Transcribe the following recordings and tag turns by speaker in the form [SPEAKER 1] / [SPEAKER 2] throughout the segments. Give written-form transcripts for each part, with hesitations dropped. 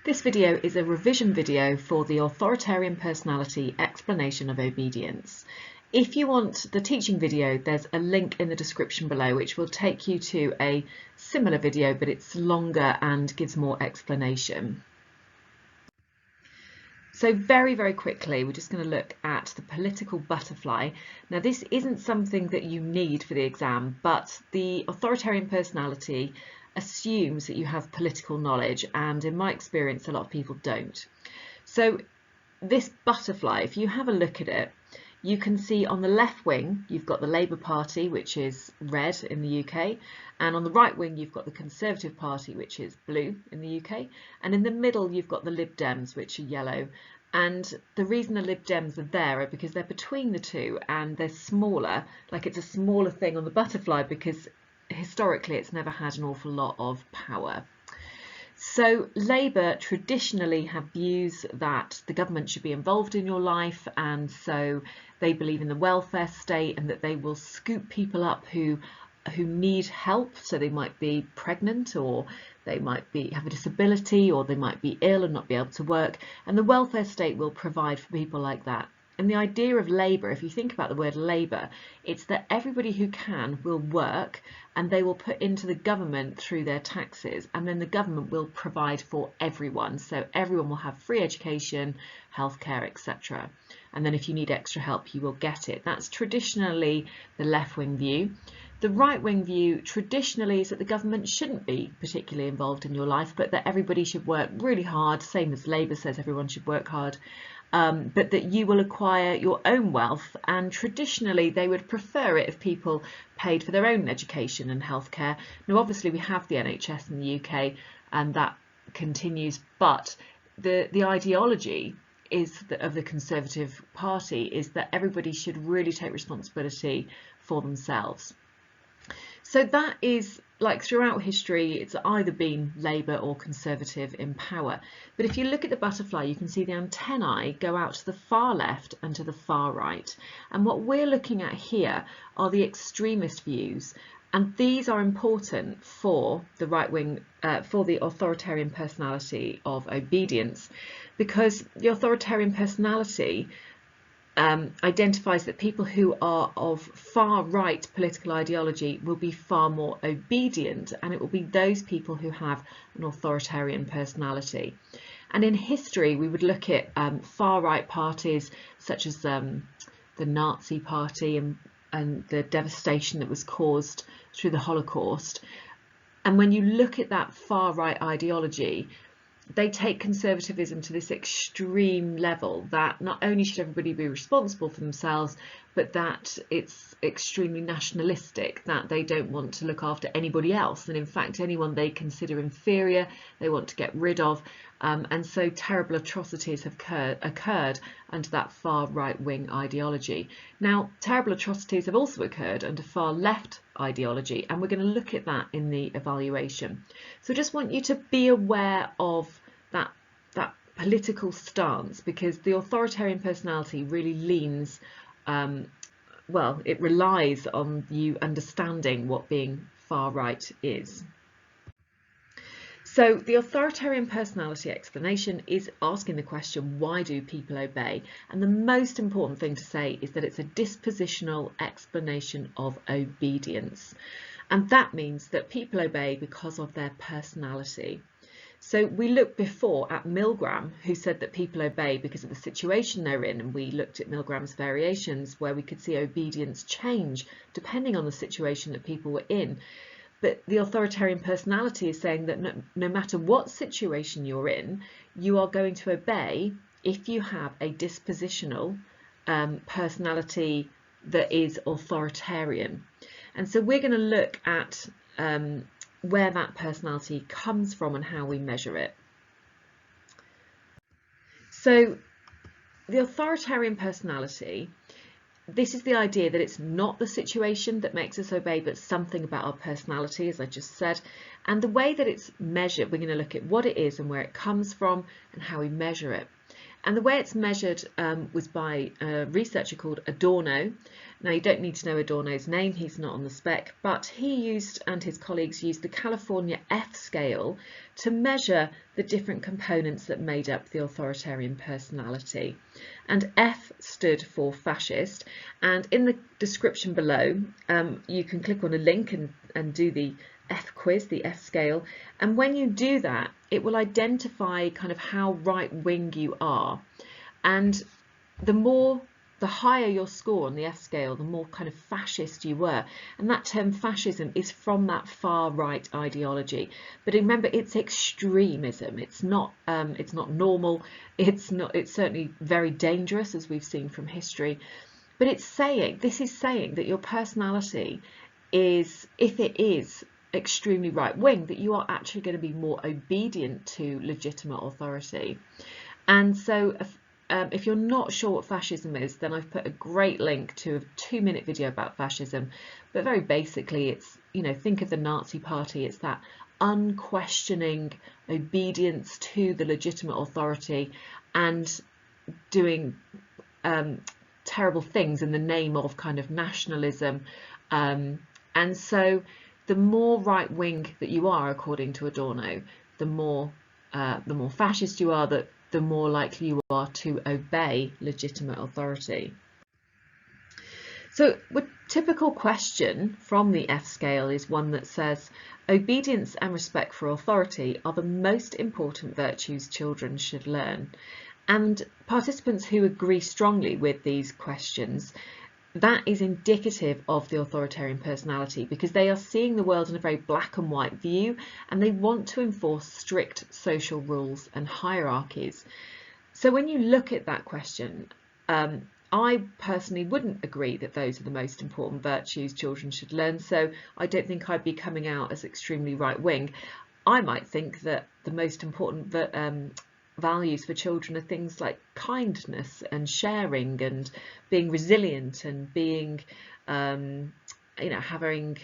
[SPEAKER 1] This video is a revision video for the Authoritarian Personality Explanation of Obedience. If you want the teaching video, there's a link in the description below which will take you to a similar video, but it's longer and gives more explanation. So very quickly, we're just going to look at the political butterfly. Now, this isn't something that you need for the exam, but the authoritarian personality assumes that you have political knowledge, and in my experience, a lot of people don't. So this butterfly, if you have a look at it, you can see on the left wing, you've got the Labour Party, which is red in the UK, and on the right wing, you've got the Conservative Party, which is blue in the UK, and in the middle, you've got the Lib Dems, which are yellow. And the reason the Lib Dems are there are because they're between the two and they're smaller, like it's a smaller thing on the butterfly because historically it's never had an awful lot of power. So Labour traditionally have views that the government should be involved in your life, and so they believe in the welfare state and that they will scoop people up who need help. So they might be pregnant, or they might have a disability, or they might be ill and not be able to work, and the welfare state will provide for people like that. And the idea of labour, if you think about the word labour, it's that everybody who can will work and they will put into the government through their taxes, and then the government will provide for everyone. So everyone will have free education, healthcare, etc. And then if you need extra help, you will get it. That's traditionally the left-wing view. The right-wing view traditionally is that the government shouldn't be particularly involved in your life, but that everybody should work really hard, same as Labour says everyone should work hard. But that you will acquire your own wealth, and traditionally they would prefer it if people paid for their own education and healthcare. Now obviously we have the NHS in the UK and that continues, but the ideology is of the Conservative Party is that everybody should really take responsibility for themselves. So that is, like, throughout history, it's either been Labour or Conservative in power. But if you look at the butterfly, you can see the antennae go out to the far left and to the far right. And what we're looking at here are the extremist views. And these are important for the right wing, for the authoritarian personality of obedience, because the authoritarian personality identifies that people who are of far right political ideology will be far more obedient, and it will be those people who have an authoritarian personality. And in history we would look at far right parties such as the Nazi Party and the devastation that was caused through the Holocaust. And when you look at that far right ideology, they take conservatism to this extreme level that not only should everybody be responsible for themselves, but that it's extremely nationalistic, that they don't want to look after anybody else, and in fact anyone they consider inferior they want to get rid of, and so terrible atrocities have occurred under that far right-wing ideology. Now, terrible atrocities have also occurred under far left ideology, and we're going to look at that in the evaluation. So I just want you to be aware of that political stance, because the authoritarian personality really leans, well, it relies on you understanding what being far right is. So the authoritarian personality explanation is asking the question, why do people obey? And the most important thing to say is that it's a dispositional explanation of obedience. And that means that people obey because of their personality. So we looked before at Milgram, who said that people obey because of the situation they're in, and we looked at Milgram's variations where we could see obedience change depending on the situation that people were in. But the authoritarian personality is saying that no matter what situation you're in, you are going to obey if you have a dispositional personality that is authoritarian. And so we're going to look at where that personality comes from and how we measure it. So the authoritarian personality, this is the idea that it's not the situation that makes us obey, but something about our personality, as I just said. And the way that it's measured, we're going to look at what it is and where it comes from and how we measure it. And the way it's measured was by a researcher called Adorno. Now, you don't need to know Adorno's name, he's not on the spec, but he used, and his colleagues used, the California F scale to measure the different components that made up the authoritarian personality. And F stood for fascist, and in the description below, you can click on a link and do the F quiz, the F scale, and when you do that, it will identify kind of how right-wing you are, and the higher your score on the F scale, the more kind of fascist you were. And that term fascism is from that far right ideology. But remember, it's extremism. It's not normal. It's certainly very dangerous, as we've seen from history. But this is saying that your personality is, if it is extremely right-wing, that you are actually going to be more obedient to legitimate authority. And so if you're not sure what fascism is, then I've put a great link to a 2-minute video about fascism. But very basically, it's, think of the Nazi Party. It's that unquestioning obedience to the legitimate authority and doing terrible things in the name of kind of nationalism. And so the more right-wing that you are, according to Adorno, the more fascist you are, the more likely you are to obey legitimate authority. So a typical question from the F scale is one that says, obedience and respect for authority are the most important virtues children should learn. And participants who agree strongly with these questions, that is indicative of the authoritarian personality, because they are seeing the world in a very black and white view, and they want to enforce strict social rules and hierarchies. So when you look at that question, I personally wouldn't agree that those are the most important virtues children should learn, so I don't think I'd be coming out as extremely right-wing. I might think that the most important values for children are things like kindness and sharing and being resilient and being, having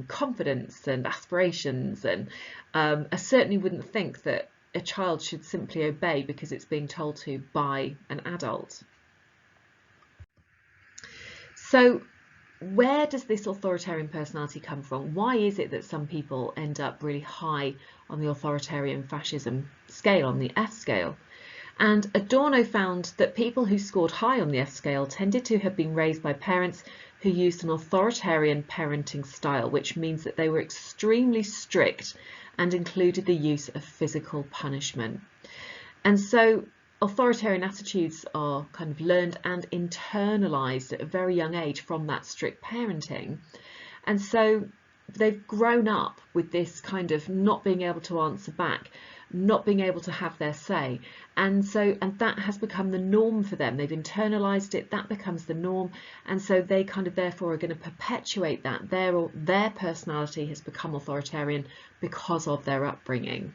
[SPEAKER 1] confidence and aspirations. And I certainly wouldn't think that a child should simply obey because it's being told to by an adult. So where does this authoritarian personality come from? Why is it that some people end up really high on the authoritarian fascism scale, on the F scale? And Adorno found that people who scored high on the F scale tended to have been raised by parents who used an authoritarian parenting style, which means that they were extremely strict and included the use of physical punishment. And so authoritarian attitudes are kind of learned and internalized at a very young age from that strict parenting. And so they've grown up with this kind of not being able to answer back, not being able to have their say. And that has become the norm for them. They've internalized it, that becomes the norm. And so they kind of therefore are going to perpetuate that. Their personality has become authoritarian because of their upbringing.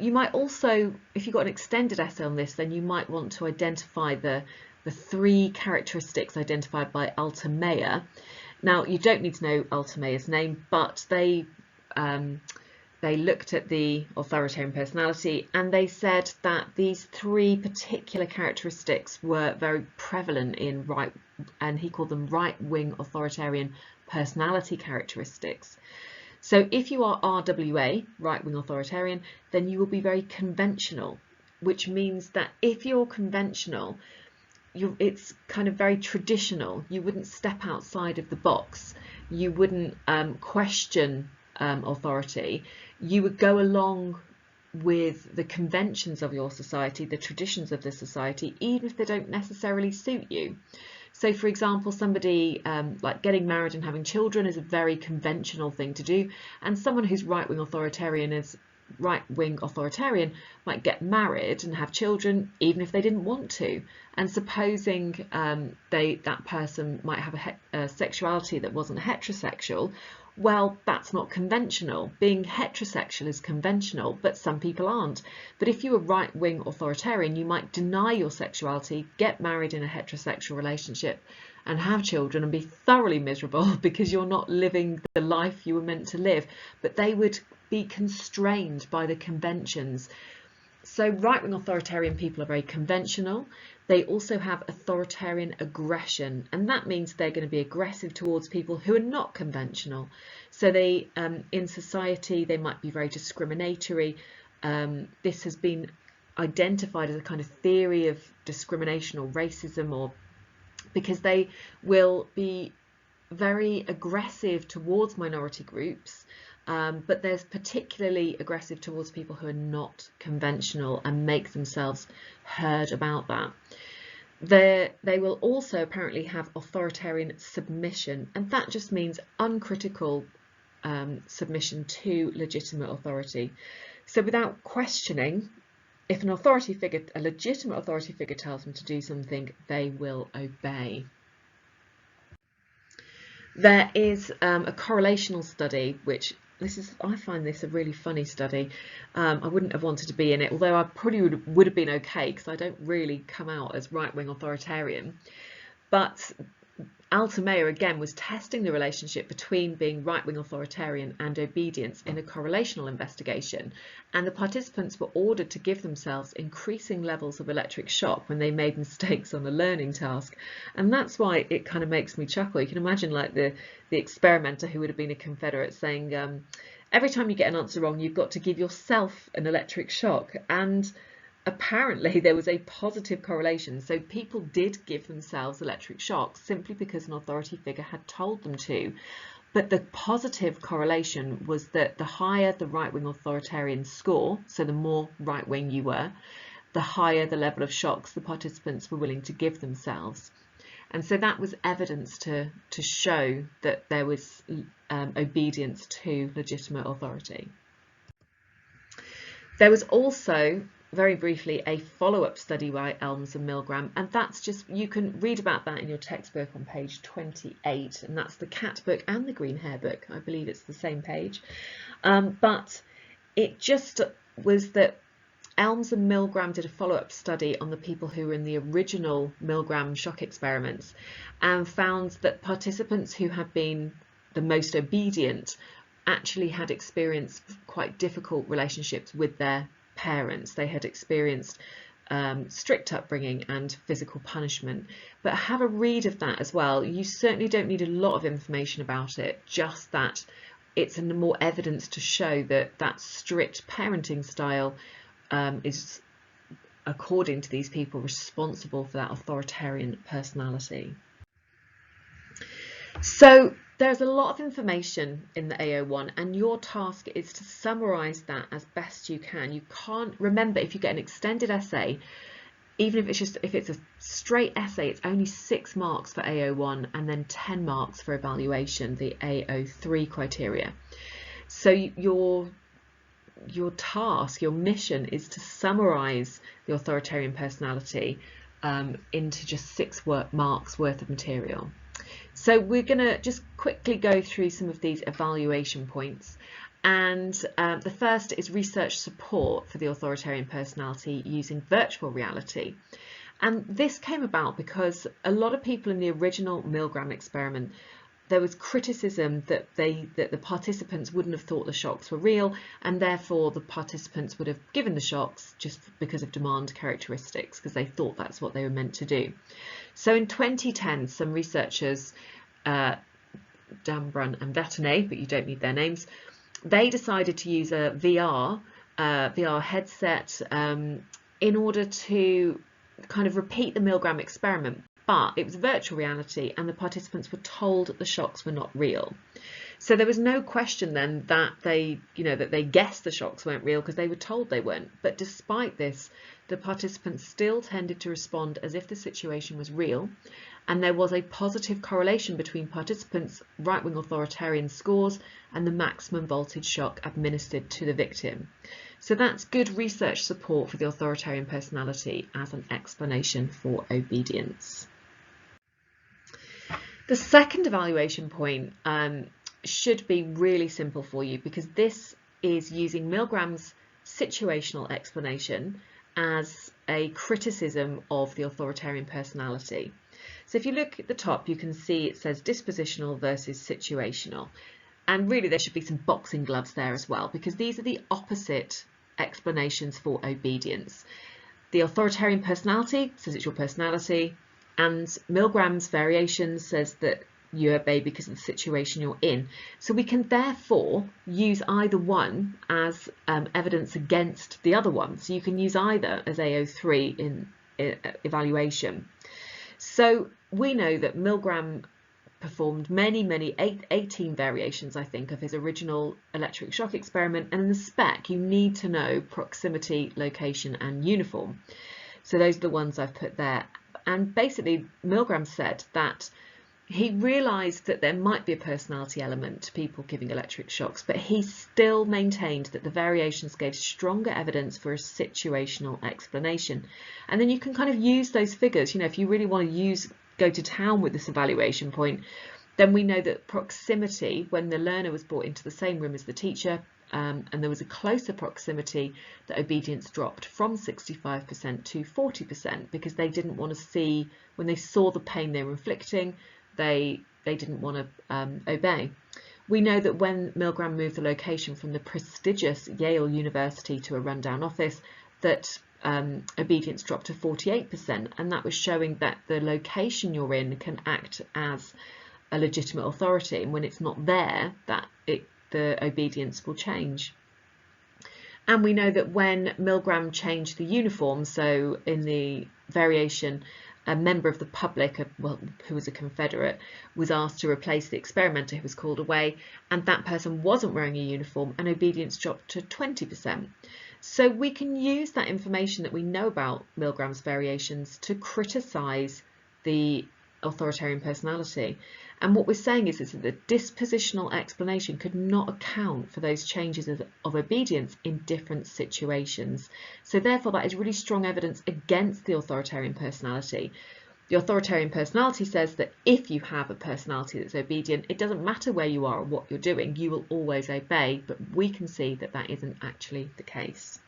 [SPEAKER 1] You might also, if you've got an extended essay on this, then you might want to identify the 3 characteristics identified by Altemeyer. Now, you don't need to know Altemeyer's name, but they looked at the authoritarian personality and they said that these 3 particular characteristics were very prevalent in and he called them right-wing authoritarian personality characteristics. So if you are RWA, right-wing authoritarian, then you will be very conventional, which means that if you're conventional, it's kind of very traditional. You wouldn't step outside of the box. You wouldn't question authority. You would go along with the conventions of your society, the traditions of the society, even if they don't necessarily suit you. So, for example, somebody like getting married and having children is a very conventional thing to do, and someone who's right-wing authoritarian might get married and have children even if they didn't want to. And supposing that person might have a sexuality that wasn't heterosexual, well, that's not conventional. Being heterosexual is conventional, but some people aren't. But if you were right-wing authoritarian, you might deny your sexuality, get married in a heterosexual relationship and have children and be thoroughly miserable because you're not living the life you were meant to live. But they would be constrained by the conventions. So right-wing authoritarian people are very conventional. They also have authoritarian aggression, and that means they're going to be aggressive towards people who are not conventional. So they, in society, they might be very discriminatory. This has been identified as a kind of theory of discrimination or racism, or because they will be very aggressive towards minority groups, but there's particularly aggressive towards people who are not conventional and make themselves heard about that. They will also apparently have authoritarian submission, and that just means uncritical submission to legitimate authority. So without questioning, if an authority figure, a legitimate authority figure, tells them to do something, they will obey. There is a correlational study, which I find this a really funny study. I wouldn't have wanted to be in it, although I probably would have been okay, because I don't really come out as right-wing authoritarian. But Altemeyer again was testing the relationship between being right-wing authoritarian and obedience in a correlational investigation, and the participants were ordered to give themselves increasing levels of electric shock when they made mistakes on a learning task. And that's why it kind of makes me chuckle. You can imagine like the experimenter who would have been a Confederate saying, every time you get an answer wrong, you've got to give yourself an electric shock. And apparently there was a positive correlation, so people did give themselves electric shocks simply because an authority figure had told them to. But the positive correlation was that the higher the right-wing authoritarian score, so the more right-wing you were, the higher the level of shocks the participants were willing to give themselves. And so that was evidence to show that there was obedience to legitimate authority. There was also, very briefly, a follow-up study by Elms and Milgram, and that's just, you can read about that in your textbook on page 28, and that's the cat book and the green hair book. I believe it's the same page. But it just was that Elms and Milgram did a follow-up study on the people who were in the original Milgram shock experiments, and found that participants who had been the most obedient actually had experienced quite difficult relationships with their parents. They had experienced strict upbringing and physical punishment. But have a read of that as well. You certainly don't need a lot of information about it, just that it's more evidence to show that that strict parenting style is, according to these people, responsible for that authoritarian personality. So there's a lot of information in the AO1, and your task is to summarise that as best you can. You can't remember, if you get an extended essay, even if it's a straight essay, it's only 6 marks for AO1 and then 10 marks for evaluation, the AO3 criteria. So your task, your mission, is to summarise the authoritarian personality into just 6 marks worth of material. So we're going to just quickly go through some of these evaluation points, and the first is research support for the authoritarian personality using virtual reality. And this came about because a lot of people in the original Milgram experiment, there was criticism that the participants wouldn't have thought the shocks were real, and therefore the participants would have given the shocks just because of demand characteristics, because they thought that's what they were meant to do. So in 2010, some researchers, Dambrun and Vetonnet, but you don't need their names, they decided to use a VR headset in order to kind of repeat the Milgram experiment. But it was virtual reality, and the participants were told that the shocks were not real. So there was no question then that they guessed the shocks weren't real, because they were told they weren't. But despite this, the participants still tended to respond as if the situation was real, and there was a positive correlation between participants' right-wing authoritarian scores and the maximum voltage shock administered to the victim. So that's good research support for the authoritarian personality as an explanation for obedience. The second evaluation point should be really simple for you, because this is using Milgram's situational explanation as a criticism of the authoritarian personality. So if you look at the top, you can see it says dispositional versus situational. And really there should be some boxing gloves there as well, because these are the opposite explanations for obedience. The authoritarian personality says it's your personality, and Milgram's variation says that you obey because of the situation you're in. So we can therefore use either one as evidence against the other one. So you can use either as AO3 in evaluation. So we know that Milgram performed many 18 variations, I think, of his original electric shock experiment, and in the spec you need to know proximity, location and uniform. So those are the ones I've put there. And basically Milgram said that he realised that there might be a personality element to people giving electric shocks, but he still maintained that the variations gave stronger evidence for a situational explanation. And then you can kind of use those figures, you know, if you really want to go to town with this evaluation point, then we know that proximity, when the learner was brought into the same room as the teacher, and there was a closer proximity, that obedience dropped from 65% to 40% because they didn't want to see, when they saw the pain they were inflicting, they didn't want to obey. We know that when Milgram moved the location from the prestigious Yale University to a rundown office, that obedience dropped to 48%, and that was showing that the location you're in can act as a legitimate authority, and when it's not there, that the obedience will change. And we know that when Milgram changed the uniform, so in the variation, a member of the public, who was a Confederate, was asked to replace the experimenter who was called away, and that person wasn't wearing a uniform, and obedience dropped to 20%. So we can use that information that we know about Milgram's variations to criticise the authoritarian personality. And what we're saying is that the dispositional explanation could not account for those changes of obedience in different situations. So therefore that is really strong evidence against the authoritarian personality. The authoritarian personality says that if you have a personality that's obedient, it doesn't matter where you are or what you're doing, you will always obey, but we can see that that isn't actually the case.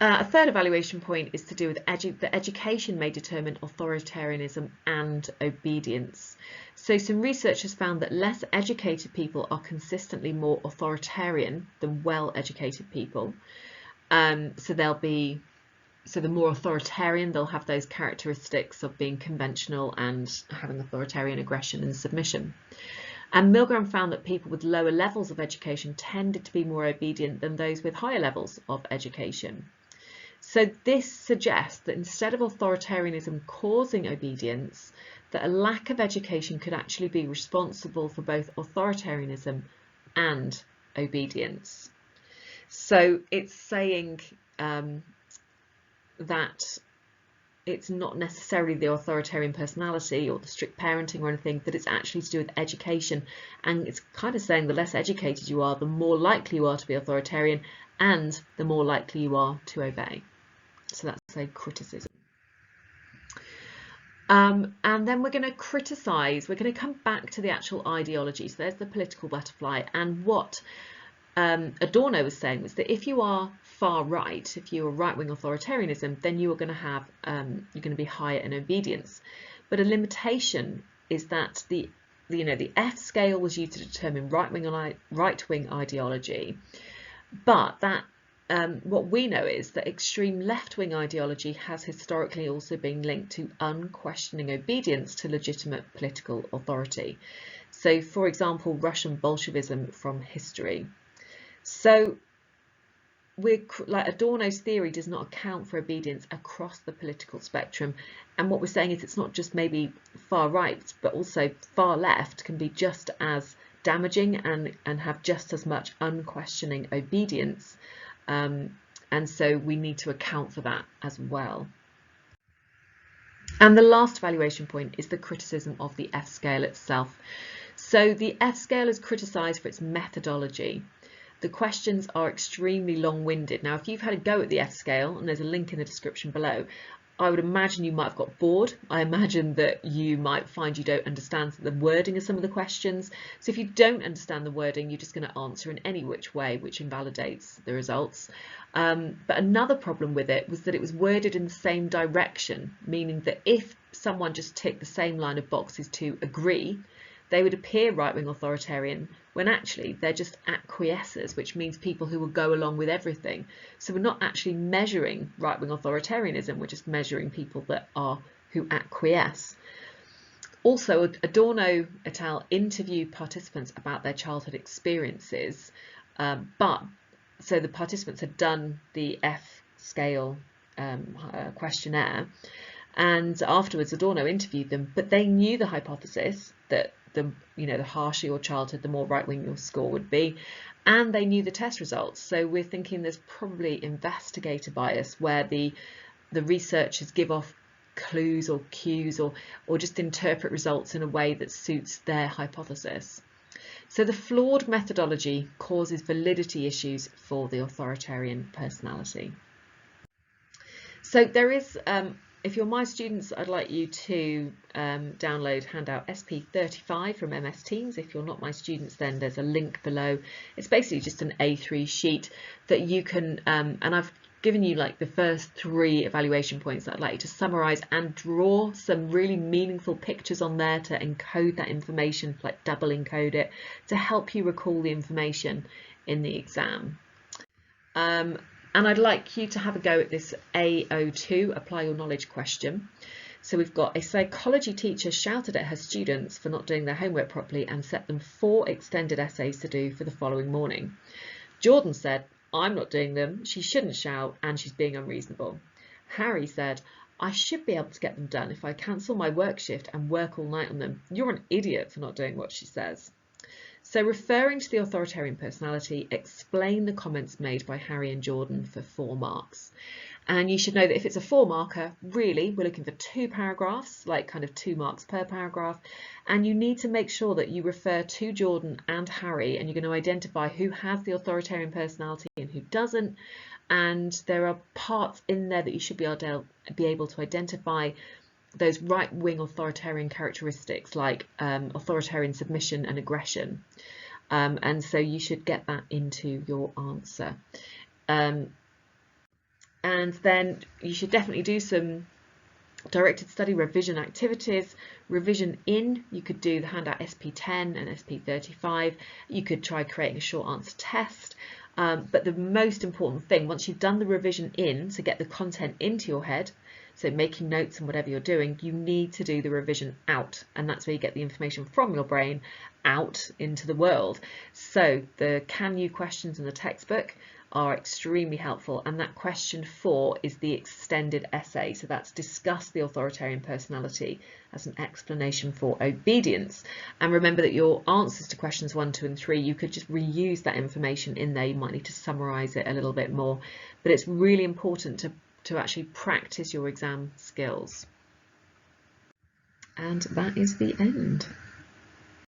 [SPEAKER 1] A third evaluation point is to do with that education may determine authoritarianism and obedience. So some research has found that less educated people are consistently more authoritarian than well-educated people. So the more authoritarian, they'll have those characteristics of being conventional and having authoritarian aggression and submission. And Milgram found that people with lower levels of education tended to be more obedient than those with higher levels of education. So this suggests that instead of authoritarianism causing obedience, that a lack of education could actually be responsible for both authoritarianism and obedience. So it's saying that it's not necessarily the authoritarian personality or the strict parenting or anything, that it's actually to do with education. And it's kind of saying the less educated you are, the more likely you are to be authoritarian and the more likely you are to obey. So that's a criticism. And then we're going to criticise, we're going to come back to the actual ideology. So there's the political butterfly, and what Adorno was saying was that if you are far right, if you are right-wing authoritarianism, then you are going to have you're going to be higher in obedience. But a limitation is that the F scale was used to determine right-wing ideology, but that what we know is that extreme left-wing ideology has historically also been linked to unquestioning obedience to legitimate political authority. So, for example, Russian Bolshevism from history. So, like Adorno's theory does not account for obedience across the political spectrum, and what we're saying is it's not just maybe far right, but also far left can be just as damaging and have just as much unquestioning obedience. And so we need to account for that as well. And the last evaluation point is the criticism of the F scale itself. So the F scale is criticised for its methodology. The questions are extremely long-winded. Now, if you've had a go at the F scale, and there's a link in the description below, I would imagine you might have got bored. I imagine that you might find you don't understand the wording of some of the questions. So if you don't understand the wording, you're just going to answer in any which way, which invalidates the results. But another problem with it was that it was worded in the same direction, meaning that if someone just ticked the same line of boxes to agree, they would appear right-wing authoritarian when actually they're just acquiescers, which means people who will go along with everything. So we're not actually measuring right-wing authoritarianism, we're just measuring people that are who acquiesce. Also, Adorno et al. Interviewed participants about their childhood experiences, so the participants had done the F scale questionnaire, and afterwards Adorno interviewed them, but they knew the hypothesis that the harsher your childhood, the more right-wing your score would be, and they knew the test results. So we're thinking there's probably investigator bias, where the researchers give off clues or cues or just interpret results in a way that suits their hypothesis. So the flawed methodology causes validity issues for the authoritarian personality. So there is, if you're my students, I'd like you to download handout SP35 from MS Teams. If you're not my students, then there's a link below. It's basically just an A3 sheet that you can, and I've given you like the first 3 evaluation points that I'd like you to summarize and draw some really meaningful pictures on there to encode that information, like double encode it, to help you recall the information in the exam. And I'd like you to have a go at this A02, apply your knowledge question. So we've got: a psychology teacher shouted at her students for not doing their homework properly and set them 4 extended essays to do for the following morning. Jordan said, "I'm not doing them, she shouldn't shout, and she's being unreasonable." Harry said, "I should be able to get them done if I cancel my work shift and work all night on them. You're an idiot for not doing what she says." So referring to the authoritarian personality, explain the comments made by Harry and Jordan for 4 marks. And you should know that if it's a 4 marker, really, we're looking for 2 paragraphs, like kind of 2 marks per paragraph. And you need to make sure that you refer to Jordan and Harry, and you're going to identify who has the authoritarian personality and who doesn't. And there are parts in there that you should be able to identify those right-wing authoritarian characteristics, like authoritarian submission and aggression. And so you should get that into your answer. And then you should definitely do some directed study revision activities. Revision in, you could do the handout SP10 and SP35. You could try creating a short answer test. But the most important thing, once you've done the revision in to get the content into your head, so making notes and whatever you're doing, you need to do the revision out, and that's where you get the information from your brain out into the world. So the can you questions in the textbook are extremely helpful, and that question 4 is the extended essay. So that's discuss the authoritarian personality as an explanation for obedience. And remember that your answers to questions 1, 2 and 3, you could just reuse that information in there. You might need to summarize it a little bit more, but it's really important to actually practice your exam skills. And that is the end.